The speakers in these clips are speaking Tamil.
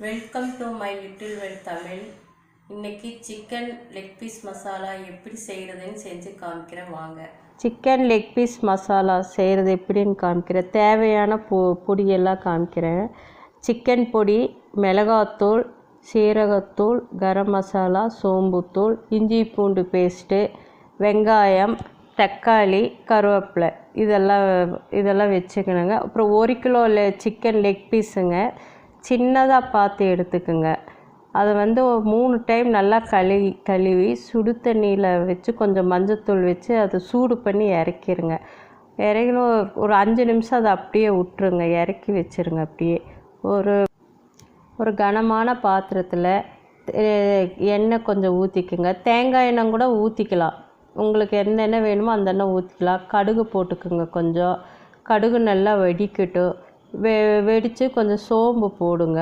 Welcome to my little world Tamil. இன்னைக்கு சிக்கன் லெக் பீஸ் மசாலா எப்படி செய்கிறதுன்னு செஞ்சு காமிக்கிறேன் வாங்க. சிக்கன் லெக் பீஸ் மசாலா செய்கிறது எப்படின்னு காமிக்கிறேன். தேவையான பொடியெல்லாம் காமிக்கிறேன். சிக்கன் பொடி, மிளகாத்தூள், சீரகத்தூள், கரம் மசாலா, சோம்புத்தூள், இஞ்சி பூண்டு பேஸ்ட்டு, வெங்காயம், தக்காளி, கருவேப்பிலை இதெல்லாம் வச்சுக்கணுங்க. அப்புறம் 1 கிலோ சிக்கன் லெக் பீஸுங்க. சின்னதாக பார்த்து எடுத்துக்குங்க. அதை 3 டைம் நல்லா கழுவி சுடு தண்ணியில் வச்சு கொஞ்சம் மஞ்சத்தூள் வச்சு அதை சூடு பண்ணி இறக்கிடுங்க. இறக்கணும் ஒரு 5 நிமிஷம் அதை அப்படியே விட்டுருங்க. இறக்கி வச்சுருங்க. அப்படியே ஒரு கனமான பாத்திரத்தில் எண்ணெய் கொஞ்சம் ஊற்றிக்குங்க. தேங்காய் எண்ணெய் கூட ஊற்றிக்கலாம். உங்களுக்கு எந்த எண்ணெய் வேணுமோ அந்த எண்ணெய் ஊற்றிக்கலாம். கடுகு போட்டுக்குங்க. கொஞ்சம் கடுகு நல்லா வெடிக்கட்டும். வெடித்து கொஞ்சம் சோம்பு போடுங்க.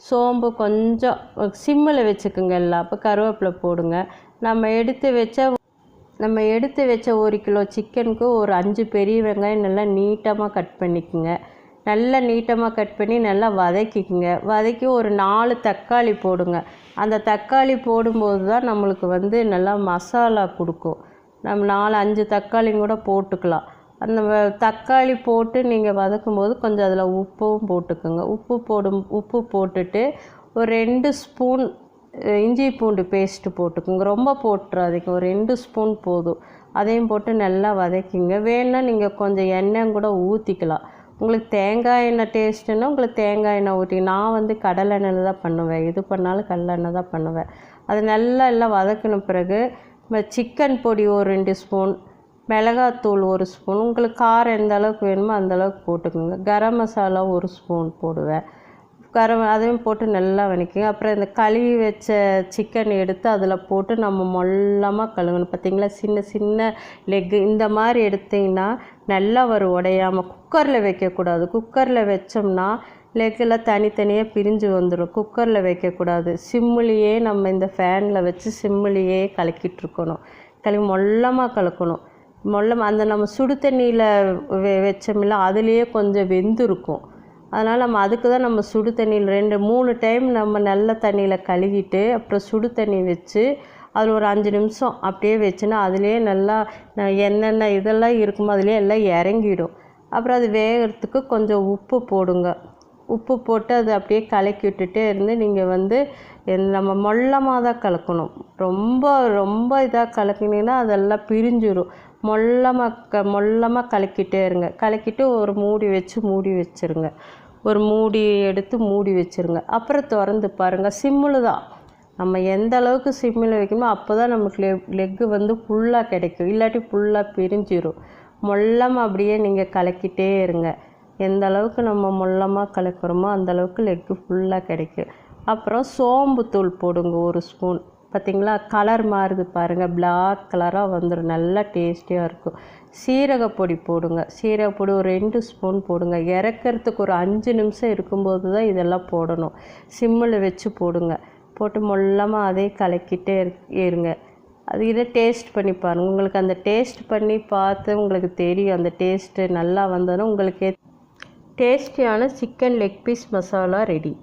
சோம்பு கொஞ்சம் சிம்மில் வச்சுக்குங்க எல்லாம். அப்போ கருவேப்பிலை போடுங்க. நம்ம எடுத்து வச்ச 1 கிலோ சிக்கனுக்கு ஒரு 5 பெரிய வெங்காயம் நல்லா நீட்டமாக கட் பண்ணிக்கோங்க. நல்லா நீட்டமாக கட் பண்ணி நல்லா வதக்கிக்குங்க. வதக்கி ஒரு 4 தக்காளி போடுங்க. அந்த தக்காளி போடும்போது தான் நம்மளுக்கு நல்லா மசாலா கொடுக்கும். நம்ம 4-5 தக்காளியும் கூட போட்டுக்கலாம். அந்த தக்காளி போட்டு நீங்கள் வதக்கும்போது கொஞ்சம் அதில் உப்பும் போட்டுக்கோங்க. உப்பு போட்டுட்டு ஒரு 2 ஸ்பூன் இஞ்சி பூண்டு பேஸ்ட்டு போட்டுக்கோங்க. ரொம்ப போட்டுறாதீங்க. ஒரு 2 ஸ்பூன் போதும். அதையும் போட்டு நல்லா வதக்கிங்க. வேணுன்னா நீங்கள் கொஞ்சம் எண்ணெய் கூட ஊற்றிக்கலாம். உங்களுக்கு தேங்காய் எண்ணெய் டேஸ்ட்டுன்னா உங்களுக்கு தேங்காய் எண்ணெய் ஊற்றி. நான் கடலை எண்ணெயில் தான் பண்ணுவேன். எது பண்ணாலும் கடலை எண்ணெய் தான் பண்ணுவேன். அது நல்லா எல்லாம் வதக்கின பிறகு சிக்கன் பொடி ஒரு 2 ஸ்பூன், மிளகாத்தூள் 1 ஸ்பூன், உங்களுக்கு காரம் எந்த அளவுக்கு வேணுமோ அந்தளவுக்கு போட்டுக்கோங்க. கரம் மசாலா 1 ஸ்பூன் போடுவேன். அதையும் போட்டு நல்லா வதக்கிங்க. அப்புறம் இந்த கழுவி வச்ச சிக்கன் எடுத்து அதில் போட்டு நம்ம மொல்லமாக கழுவணும். பார்த்திங்களா, சின்ன சின்ன லெக்கு இந்த மாதிரி எடுத்திங்கன்னா நல்லா உடையாமல். குக்கரில் வைக்கக்கூடாது. குக்கரில் வச்சோம்னா லெக்கெல்லாம் தனித்தனியாக பிரிஞ்சு வந்துடும். குக்கரில் வைக்கக்கூடாது. சிம்மிலேயே நம்ம இந்த ஃபேனில் வச்சு சிம்மிலேயே கலக்கிட்டுருக்கணும். மொல்லமாக கலக்கணும். அந்த நம்ம சுடு தண்ணியில் வச்சோம்ல அதுலேயே கொஞ்சம் வெந்திருக்கும். அதனால் நம்ம அதுக்கு தான் நம்ம சுடு தண்ணியில் 2-3 டைம் நம்ம நல்ல தண்ணியில் கழுவிட்டு அப்புறம் சுடு தண்ணி வச்சு அதில் ஒரு 5 நிமிஷம் அப்படியே வச்சுன்னா அதுலேயே நல்லா என்னென்ன இதெல்லாம் இருக்குமோ அதுலேயே எல்லாம் இறங்கிடும். அப்புறம் அது வேகிறதுக்கு கொஞ்சம் உப்பு போடுங்க. உப்பு போட்டு அதை அப்படியே கலக்கி விட்டுட்டே இருந்து நீங்கள் நம்ம மொல்லமாக தான் கலக்கணும். ரொம்ப இதாக கலக்கினீங்கன்னா அதெல்லாம் பிரிஞ்சிடும். மொல்லமாக கலக்கிட்டே இருங்க. கலக்கிட்டு ஒரு மூடி வச்சு மூடி வச்சுருங்க. ஒரு மூடி எடுத்து மூடி வச்சுருங்க. அப்புறம் திறந்து பாருங்கள். சிம்மில் தான் நம்ம எந்த அளவுக்கு சிம்மில் வைக்கணுமோ அப்போ தான் நமக்கு லெக்கு ஃபுல்லாக கிடைக்கும். இல்லாட்டி ஃபுல்லாக பிரிஞ்சிடும். மொல்லமாக அப்படியே நீங்கள் கலக்கிட்டே இருங்க. எந்த அளவுக்கு நம்ம மொல்லமாக கலக்கிறோமோ அந்தளவுக்கு லெக்கு ஃபுல்லாக கிடைக்கும். அப்புறம் சோம்புத்தூள் போடுங்க 1 ஸ்பூன். பார்த்திங்களா, கலர் மாறுது பாருங்கள். பிளாக் கலராக வந்துடும். நல்லா டேஸ்டியாக இருக்கும். சீரகப்பொடி போடுங்க. சீரகப்பொடி ஒரு 2 ஸ்பூன் போடுங்க. இறக்கிறதுக்கு ஒரு 5 நிமிஷம் இருக்கும்போது தான் இதெல்லாம் போடணும். சிம்மில் வச்சு போடுங்க. போட்டு மொல்லமாக அதே கலக்கிட்டே இருங்க. இதை டேஸ்ட் பண்ணி பாருங்கள். உங்களுக்கு அந்த டேஸ்ட் பண்ணி பார்த்து உங்களுக்கு தெரியும். அந்த டேஸ்ட்டு நல்லா வந்ததுன்னா உங்களுக்கு டேஸ்டியான chicken leg piece masala ready.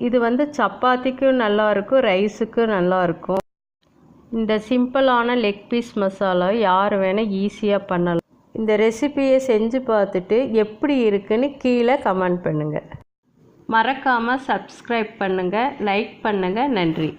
இது சப்பாத்திக்கும் நல்லாயிருக்கும், ரைஸுக்கும் நல்லாயிருக்கும். இந்த சிம்பிளான லெக் பீஸ் மசாலா யார் வேணால் ஈஸியாக பண்ணலாம். இந்த ரெசிபியை செஞ்சு பார்த்துட்டு எப்படி இருக்குன்னு கீழே கமெண்ட் பண்ணுங்கள். மறக்காமல் சப்ஸ்கிரைப் பண்ணுங்கள், லைக் பண்ணுங்கள். நன்றி.